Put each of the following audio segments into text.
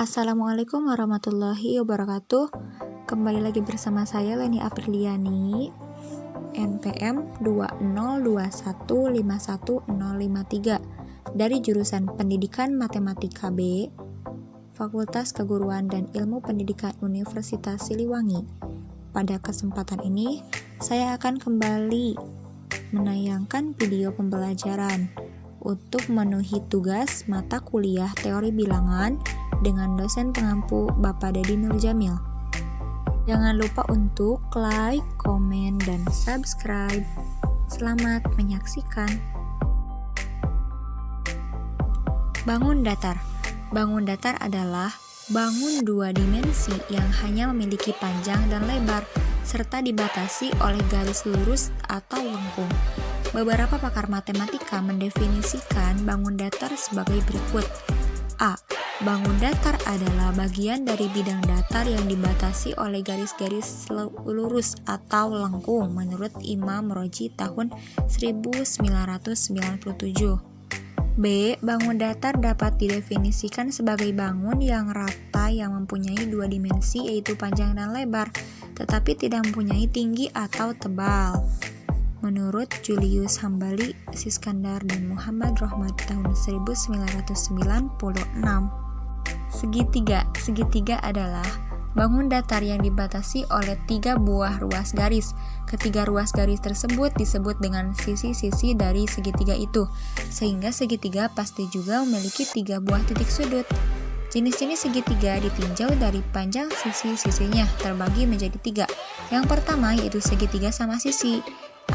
Assalamualaikum warahmatullahi wabarakatuh. Kembali lagi bersama saya Leni Apriliani, NPM 202151053 dari jurusan Pendidikan Matematika B, Fakultas Keguruan dan Ilmu Pendidikan Universitas Siliwangi. Pada kesempatan ini, saya akan kembali menayangkan video pembelajaran untuk memenuhi tugas mata kuliah teori bilangan dengan dosen pengampu Bapak Dedi Nurjamil. Jangan lupa untuk like, komen, dan subscribe. Selamat menyaksikan. Bangun datar. Bangun datar adalah bangun dua dimensi yang hanya memiliki panjang dan lebar, serta dibatasi oleh garis lurus atau lengkung. Beberapa pakar matematika mendefinisikan bangun datar sebagai berikut. A. Bangun datar adalah bagian dari bidang datar yang dibatasi oleh garis-garis lurus atau lengkung menurut Imam Roji tahun 1997. B. Bangun datar dapat didefinisikan sebagai bangun yang rata yang mempunyai dua dimensi yaitu panjang dan lebar, tetapi tidak mempunyai tinggi atau tebal. Menurut Julius Hambali, Siskandar, dan Muhammad Rohmat tahun 1996. Segitiga adalah bangun datar yang dibatasi oleh tiga buah ruas garis. Ketiga ruas garis tersebut disebut dengan sisi-sisi dari segitiga itu, sehingga segitiga pasti juga memiliki tiga buah titik sudut. Jenis-jenis segitiga ditinjau dari panjang sisi-sisinya terbagi menjadi tiga. Yang pertama yaitu segitiga sama sisi,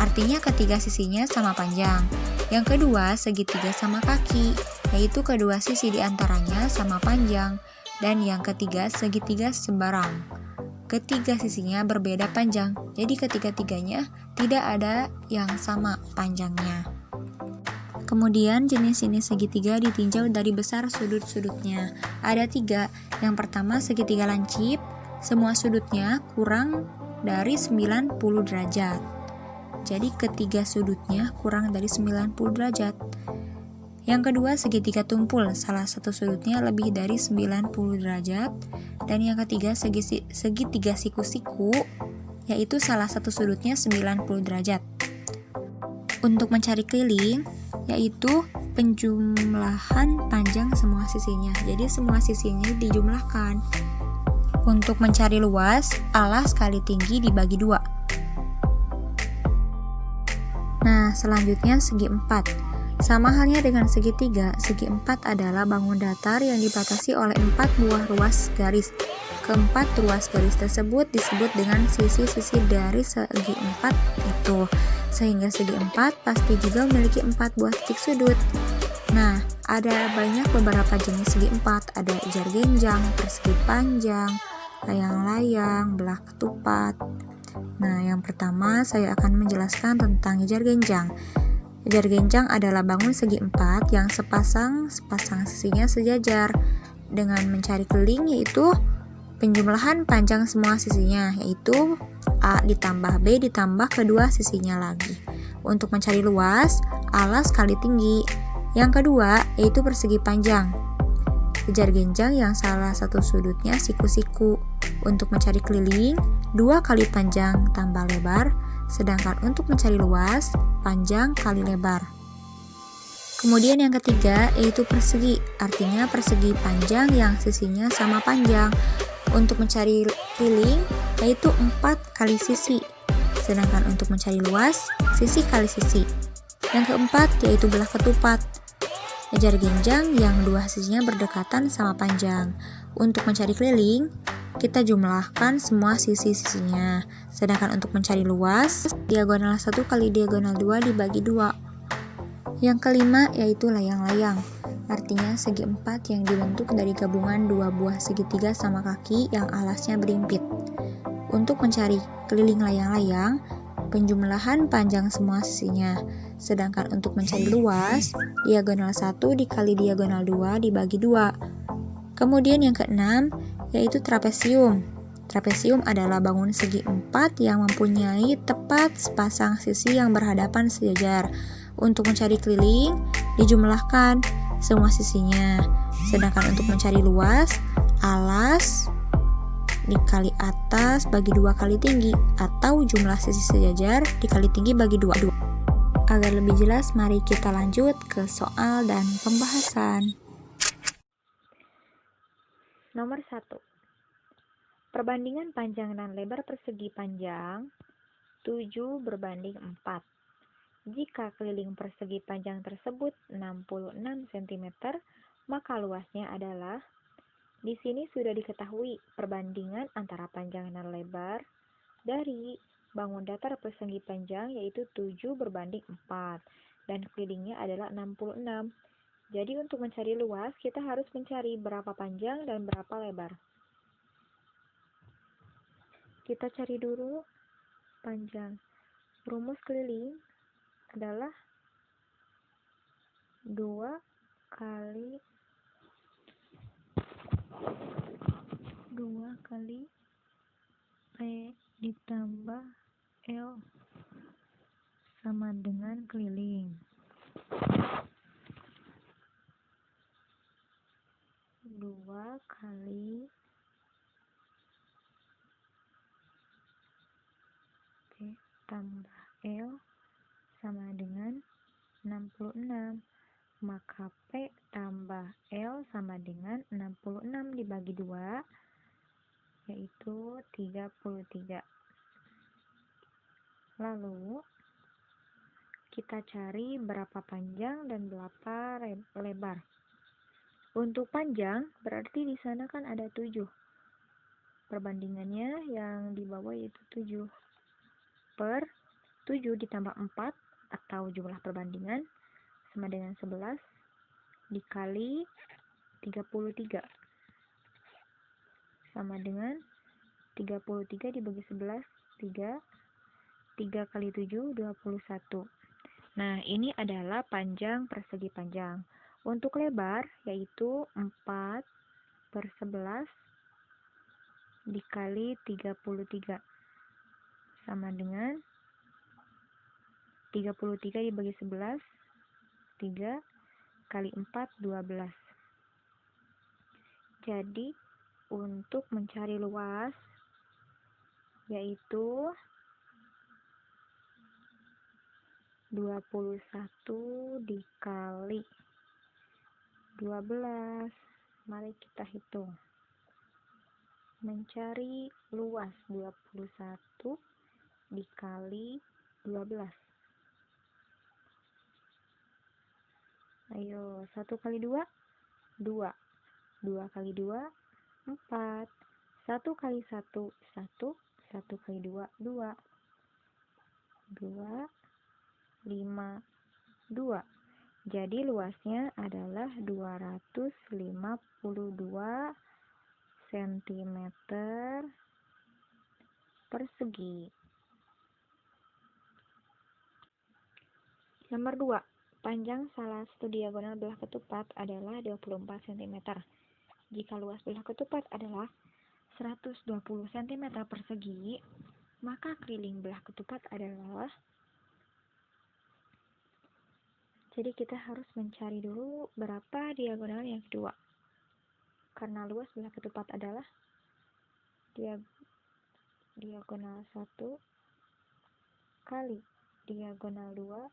artinya ketiga sisinya sama panjang. Yang kedua, segitiga sama kaki, yaitu kedua sisi diantaranya sama panjang. Dan yang ketiga, segitiga sembarang. Ketiga sisinya berbeda panjang, jadi ketiga-tiganya tidak ada yang sama panjangnya. Kemudian jenis-jenis segitiga ditinjau dari besar sudut-sudutnya. Ada tiga. Yang pertama, segitiga lancip, semua sudutnya kurang dari 90 derajat. Jadi ketiga sudutnya kurang dari 90 derajat. Yang kedua, segitiga tumpul, salah satu sudutnya lebih dari 90 derajat. Dan yang ketiga, segitiga siku-siku, yaitu salah satu sudutnya 90 derajat. Untuk mencari keliling, yaitu penjumlahan panjang semua sisinya. Jadi semua sisinya dijumlahkan. Untuk mencari luas, alas kali tinggi dibagi 2. Nah, selanjutnya segi 4. Sama halnya dengan segitiga, segi 4 adalah bangun datar yang dibatasi oleh 4 buah ruas garis. Keempat ruas garis tersebut disebut dengan sisi-sisi dari segi 4 itu. Sehingga segi 4 pasti juga memiliki 4 buah titik sudut. Nah, ada beberapa jenis segi 4, ada jar genjang, persegi panjang, layang-layang, belah ketupat. Nah, yang pertama saya akan menjelaskan tentang jar genjang. Jar genjang adalah bangun segi 4 yang sepasang sisinya sejajar. Dengan mencari keliling yaitu penjumlahan panjang semua sisinya, yaitu A ditambah B ditambah kedua sisinya lagi. Untuk mencari luas, alas kali tinggi. Yang kedua yaitu persegi panjang. Jar genjang yang salah satu sudutnya siku-siku. Untuk mencari keliling, 2 kali panjang tambah lebar, sedangkan untuk mencari luas, panjang kali lebar. Kemudian yang ketiga yaitu persegi, artinya persegi panjang yang sisinya sama panjang. Untuk mencari keliling, yaitu 4 kali sisi, sedangkan untuk mencari luas, sisi kali sisi. Yang keempat yaitu belah ketupat. Jar genjang yang dua sisinya berdekatan sama panjang. Untuk mencari keliling, kita jumlahkan semua sisi-sisinya. Sedangkan untuk mencari luas, diagonal 1 kali diagonal 2 dibagi 2. Yang kelima yaitu layang-layang. Artinya segi 4 yang dibentuk dari gabungan 2 buah segitiga sama kaki yang alasnya berimpit. Untuk mencari keliling layang-layang, penjumlahan panjang semua sisinya. Sedangkan untuk mencari luas, diagonal 1 dikali diagonal 2 dibagi 2. Kemudian yang keenam yaitu trapesium. Trapesium adalah bangun segi 4 yang mempunyai tepat sepasang sisi yang berhadapan sejajar. Untuk mencari keliling, dijumlahkan semua sisinya. Sedangkan untuk mencari luas, alas dikali atas bagi 2 kali tinggi, atau jumlah sisi sejajar dikali tinggi bagi 2. Agar lebih jelas, mari kita lanjut ke soal dan pembahasan. Nomor 1. Perbandingan panjang dan lebar persegi panjang 7 berbanding 4. Jika keliling persegi panjang tersebut 66 cm, maka luasnya adalah. Di sini sudah diketahui perbandingan antara panjang dan lebar dari bangun datar persegi panjang, yaitu 7 berbanding 4, dan kelilingnya adalah 66. Jadi untuk mencari luas, kita harus mencari berapa panjang dan berapa lebar. Kita cari dulu panjang. Rumus keliling adalah 2 kali P ditambah L sama dengan keliling. 2 kali P tambah L sama dengan 66. Maka P tambah L sama dengan 66 dibagi 2, yaitu 33. Lalu kita cari berapa panjang dan berapa lebar. Untuk panjang berarti di sana kan ada 7. Perbandingannya yang di bawah yaitu 7 per 7 ditambah 4 atau jumlah perbandingan sama dengan 11 dikali 33 sama dengan 33 dibagi 11, 3 kali 7, 21. Nah, ini adalah panjang persegi panjang. Untuk lebar yaitu 4 per 11 dikali 33 sama dengan 33 dibagi 11, 3 kali 4, 12. Jadi untuk mencari luas yaitu 21 dikali 12. Mari kita hitung. Mencari luas 21 dikali 12. Ayo, 1 kali 2, 2. 2 kali 2, 4. 1 kali 1, 1. 1 kali 2, 2. 2, 5, 2. Jadi luasnya adalah 252 cm persegi. Nomor 2. Panjang salah satu diagonal belah ketupat adalah 24 cm. Jika luas belah ketupat adalah 120 cm persegi, maka keliling belah ketupat adalah. Jadi kita harus mencari dulu berapa diagonal yang kedua. Karena luas belah ketupat adalah diagonal 1 kali diagonal 2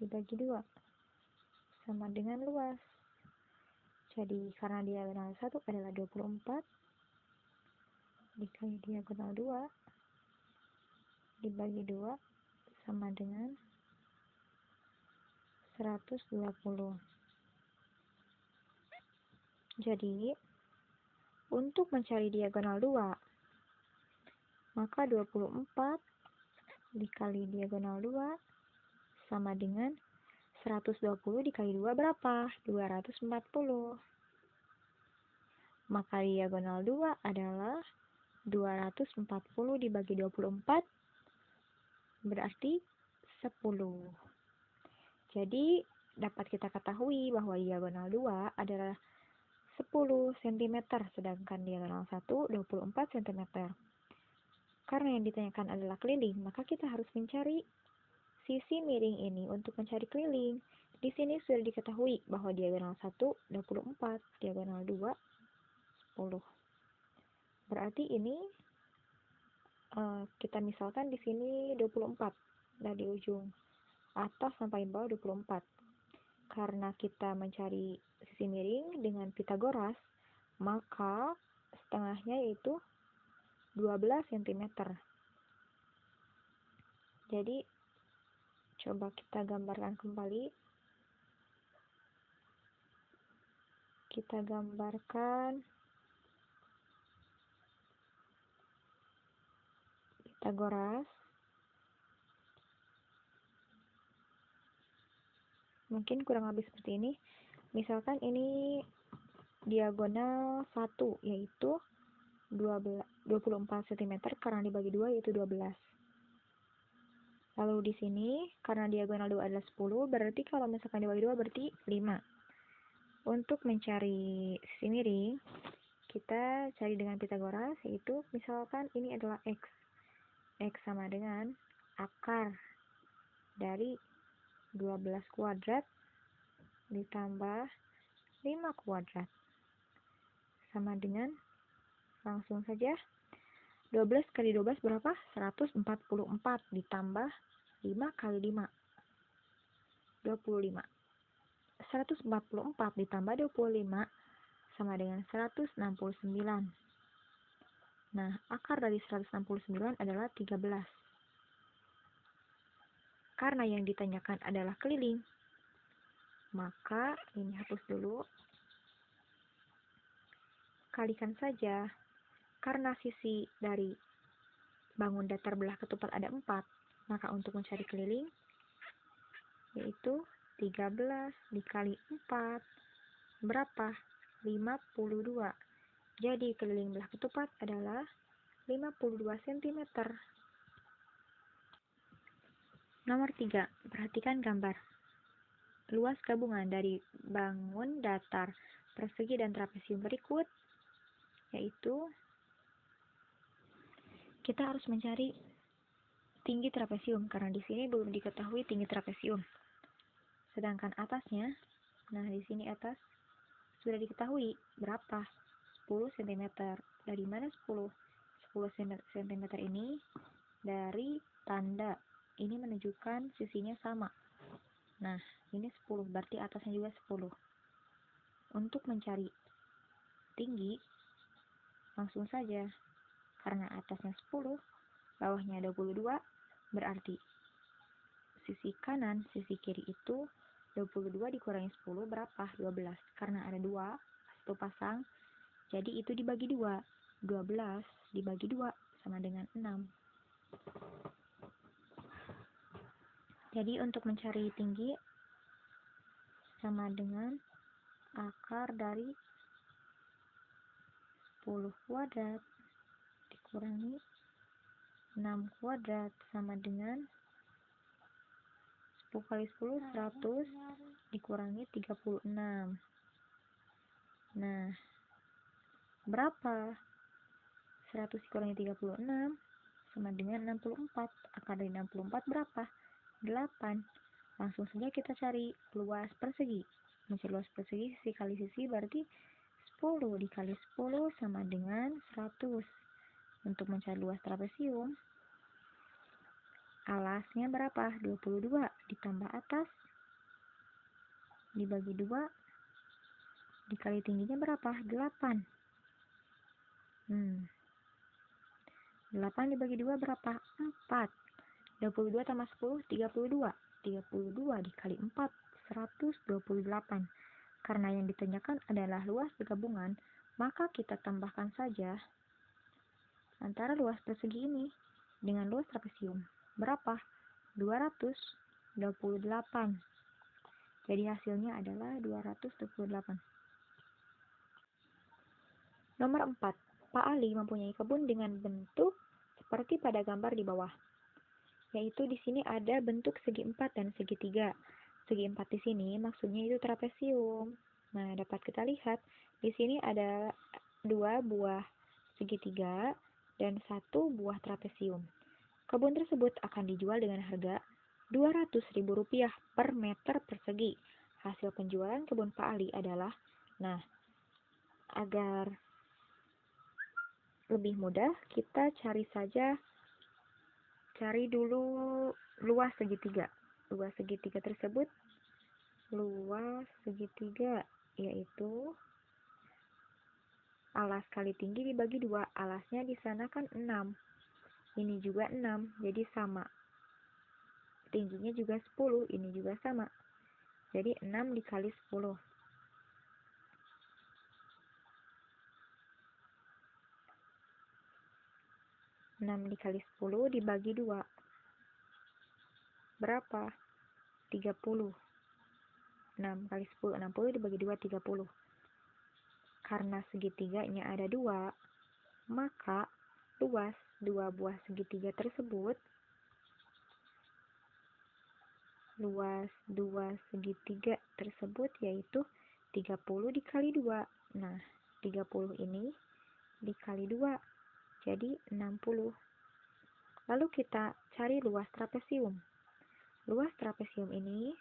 dibagi 2 sama dengan luas. Jadi karena diagonal 1 adalah 24 dikali diagonal 2 dibagi 2 sama dengan 120. Jadi untuk mencari diagonal 2, maka 24 dikali diagonal 2 sama dengan 120 dikali 2 berapa? 240. Maka diagonal 2 adalah 240 dibagi 24 berarti 10. Jadi dapat kita ketahui bahwa diagonal 2 adalah 10 cm, sedangkan diagonal 1 24 cm. Karena yang ditanyakan adalah keliling, maka kita harus mencari sisi miring ini untuk mencari keliling. Di sini sudah diketahui bahwa diagonal 1 24, diagonal 2 10. Berarti ini kita misalkan di sini 24 dari ujung atas sampai bawah 24. Karena kita mencari sisi miring dengan Pitagoras, maka setengahnya yaitu 12 cm. Jadi coba kita gambarkan kembali. Kita gambarkan Pitagoras. Mungkin kurang lebih seperti ini. Misalkan ini diagonal 1 yaitu 24 cm karena dibagi 2 yaitu 12. Lalu di sini karena diagonal 2 adalah 10, berarti kalau misalkan dibagi 2 berarti 5. Untuk mencari sisi miring, kita cari dengan Pitagoras, yaitu misalkan ini adalah X. X sama dengan akar dari 12 kuadrat ditambah 5 kuadrat. Sama dengan, langsung saja, 12 kali 12 berapa? 144 ditambah 5 kali 5. 25. 144 ditambah 25 sama dengan 169. Nah, akar dari 169 adalah 13. Karena yang ditanyakan adalah keliling, maka ini hapus dulu. Kalikan saja. Karena sisi dari bangun datar belah ketupat ada 4, maka untuk mencari keliling, yaitu 13 dikali 4, berapa? 52. Jadi keliling belah ketupat adalah 52 cm. Nomor 3, perhatikan gambar. Luas gabungan dari bangun datar, persegi, dan trapesium berikut, yaitu kita harus mencari tinggi trapesium, karena di sini belum diketahui tinggi trapesium. Sedangkan atasnya, nah di sini atas sudah diketahui berapa? 10 cm. Dari mana 10? 10 cm ini dari tanda. Ini menunjukkan sisinya sama. Nah, ini 10, berarti atasnya juga 10. Untuk mencari tinggi, langsung saja. Karena atasnya 10, bawahnya 22, berarti sisi kanan, sisi kiri itu 22 dikurangi 10 berapa? 12. Karena ada 2, satu pasang, jadi itu dibagi 2. 12 dibagi 2 sama dengan 6. Jadi untuk mencari tinggi sama dengan akar dari 10 kuadrat dikurangi 6 kuadrat sama dengan 10 kali 10, 100 dikurangi 36. Nah, berapa? 100 dikurangi 36 sama dengan 64. Akar dari 64 berapa? 8. Langsung saja kita cari luas persegi. Mencari luas persegi, sisi kali sisi berarti 10 dikali 10 sama dengan 100. Untuk mencari luas trapesium, alasnya berapa? 22 ditambah atas dibagi 2 dikali tingginya berapa? 8. 8 dibagi 2 berapa? 4. 22 tambah 10, 32. 32 dikali 4, 128. Karena yang ditanyakan adalah luas gabungan, maka kita tambahkan saja antara luas persegi ini dengan luas trapesium. Berapa? 228. Jadi hasilnya adalah 228. Nomor 4. Pak Ali mempunyai kebun dengan bentuk seperti pada gambar di bawah. Yaitu di sini ada bentuk segi 4 dan segi 3. Segi 4 di sini maksudnya itu trapesium. Nah, dapat kita lihat di sini ada 2 buah segitiga dan 1 buah trapesium. Kebun tersebut akan dijual dengan harga Rp200.000 per meter persegi. Hasil penjualan kebun Pak Ali adalah, nah, agar lebih mudah, kita cari dulu luas segitiga. Luas segitiga tersebut, luas segitiga yaitu alas kali tinggi dibagi 2. Alasnya di sana kan 6. Ini juga 6, jadi sama. Tingginya juga 10, ini juga sama. Jadi 6 dikali 10. 6 dikali 10 dibagi 2. Berapa? 30. 6 kali 10, 60 dibagi 2, 30. Karena segitiganya ada 2, maka luas 2 buah segitiga tersebut, yaitu 30 dikali 2. Nah, 30 ini dikali 2, jadi 60. Lalu kita cari luas trapesium. Luas trapesium ini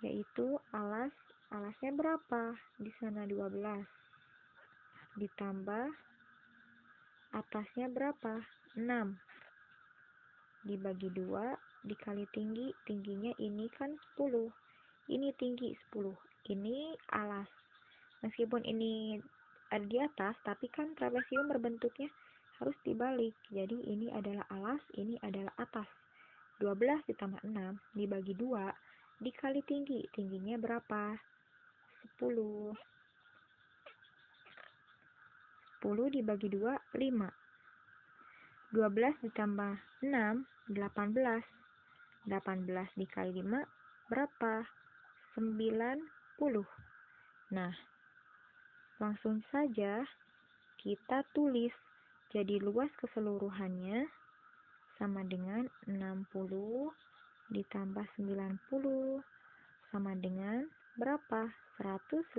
yaitu alasnya berapa? Di sana 12. Ditambah atasnya berapa? 6. Dibagi 2 dikali tingginya ini kan 10. Ini tinggi 10. Ini alas. Meskipun ini ada di atas, tapi kan trapesium berbentuknya harus dibalik. Jadi ini adalah alas, ini adalah atas. 12 ditambah 6 dibagi 2 dikali tingginya berapa? 10. 10 dibagi 2, 5. 12 ditambah 6, 18. 18 dikali 5, berapa? 90. Nah, langsung saja kita tulis. Jadi luas keseluruhannya sama dengan 60 ditambah 90 sama dengan berapa? 150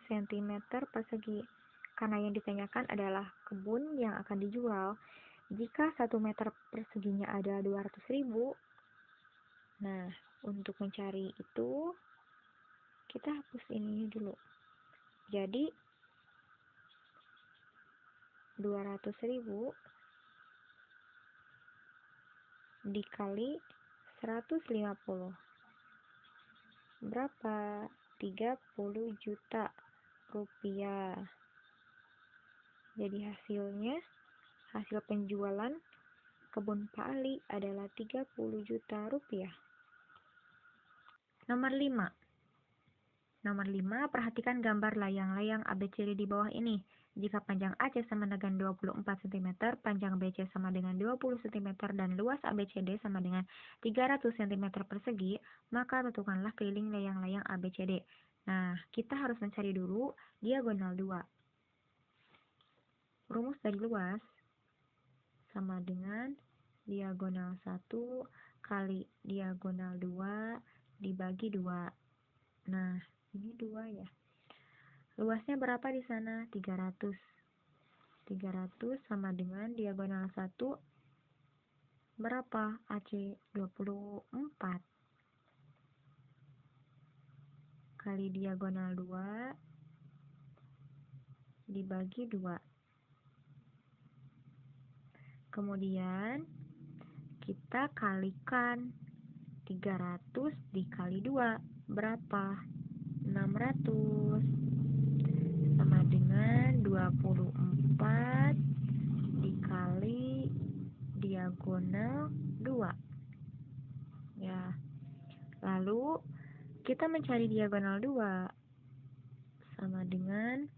cm persegi. Karena yang ditanyakan adalah kebun yang akan dijual. Jika 1 meter perseginya ada 200.000, nah, untuk mencari itu, kita hapus ini dulu. Jadi, 200.000 dikali 150. Berapa? 30 juta rupiah. Jadi hasil penjualan kebun Pak Ali adalah 30 juta rupiah. Nomor 5. Perhatikan gambar layang-layang ABCD di bawah ini. Jika panjang AC sama dengan 24 cm, panjang BC sama dengan 20 cm, dan luas ABCD sama dengan 300 cm persegi, maka tentukanlah keliling layang-layang ABCD. Nah, kita harus mencari dulu diagonal 2. Rumus dari luas sama dengan diagonal 1 kali diagonal 2 dibagi 2. Nah, ini 2 ya. Luasnya berapa di sana? 300. 300 sama dengan diagonal 1 berapa? AC 24 kali diagonal 2 dibagi 2. Kemudian kita kalikan 300 dikali 2 berapa? 600 sama dengan 24 dikali diagonal 2. Ya. Lalu kita mencari diagonal 2 sama dengan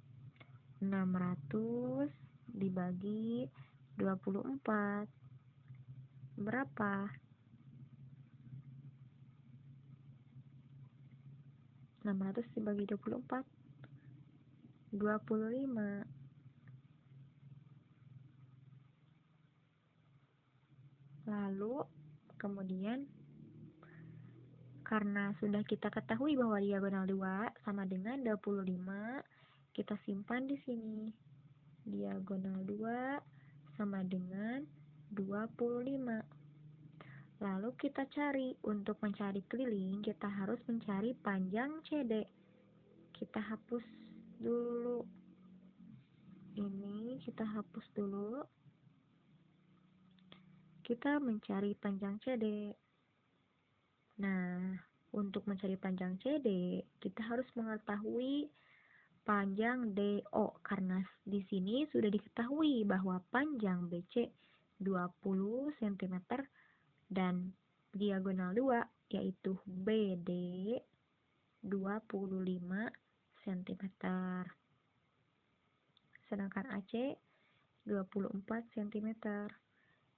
600 dibagi 24. Berapa? 600 dibagi 24. 25. Lalu kemudian karena sudah kita ketahui bahwa diagonal 2 sama dengan 25, kita simpan di sini. Diagonal 2 sama dengan 25. Lalu kita cari. Untuk mencari keliling, kita harus mencari panjang CD. kita hapus dulu. Ini kita hapus dulu. Kita mencari panjang CD. Nah, untuk mencari panjang CD, kita harus mengetahui panjang DO karena di sini sudah diketahui bahwa panjang BC 20 cm dan diagonal 2 yaitu BD 25 cm. Sedangkan AC 24 cm.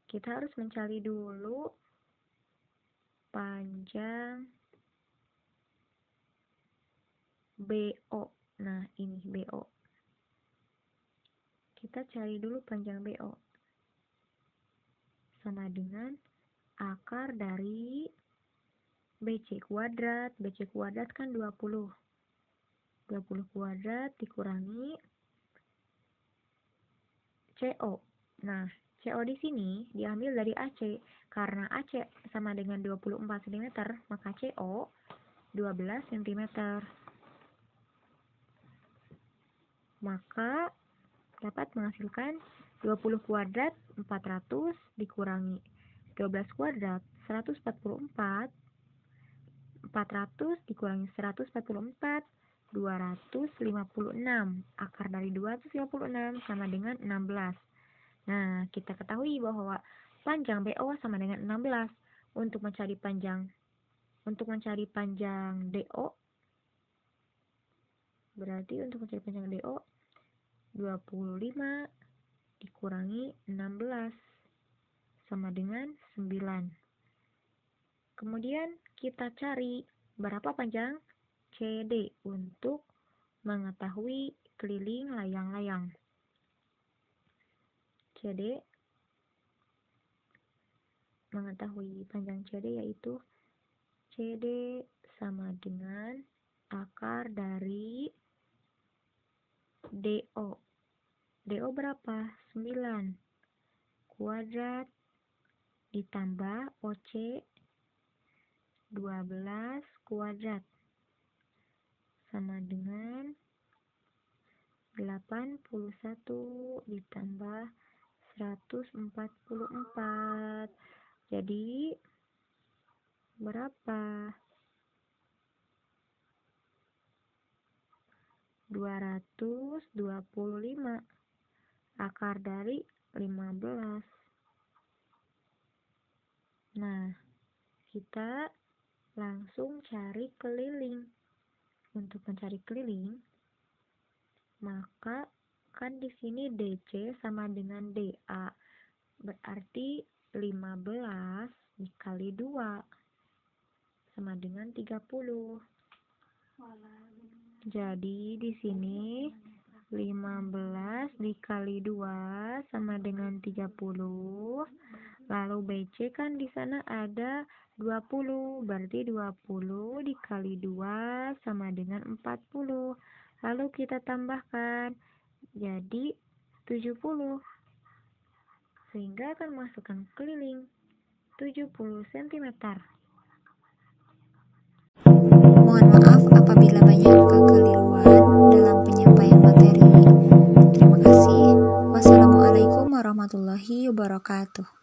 Kita harus mencari dulu panjang BO. Nah, ini BO. Kita cari dulu panjang BO. Sama dengan akar dari BC kuadrat. BC kuadrat kan 20. 20 kuadrat dikurangi CO. Nah, CO di sini diambil dari AC. Karena AC sama dengan 24 cm, maka CO 12 cm. Maka dapat menghasilkan 20 kuadrat 400 dikurangi 12 kuadrat 144. 400 dikurangi 144 256. Akar dari 256 sama dengan 16. Nah, kita ketahui bahwa panjang BO sama dengan 16. Untuk mencari panjang DO, berarti untuk mencari panjang DO 25 dikurangi 16 sama dengan 9. Kemudian kita cari berapa panjang CD untuk mengetahui keliling layang-layang. CD, mengetahui panjang CD yaitu CD sama dengan akar dari DO. DO berapa? 9 kuadrat ditambah OC 12 kuadrat sama dengan 81 ditambah 144. Jadi berapa? 225 akar dari 15. Nah, kita langsung cari keliling. Untuk mencari keliling, maka kan di sini DC sama dengan DA. Berarti 15 dikali 2 sama dengan 30. Jadi di sini 15 dikali 2 sama dengan 30. Lalu BC kan di sana ada 20, berarti 20 dikali 2 sama dengan 40. Lalu kita tambahkan jadi 70. Sehingga akan masukkan keliling 70 cm. Mohon maaf apabila banyak kekeliruan dalam penyampaian materi. Terima kasih. Wassalamualaikum warahmatullahi wabarakatuh.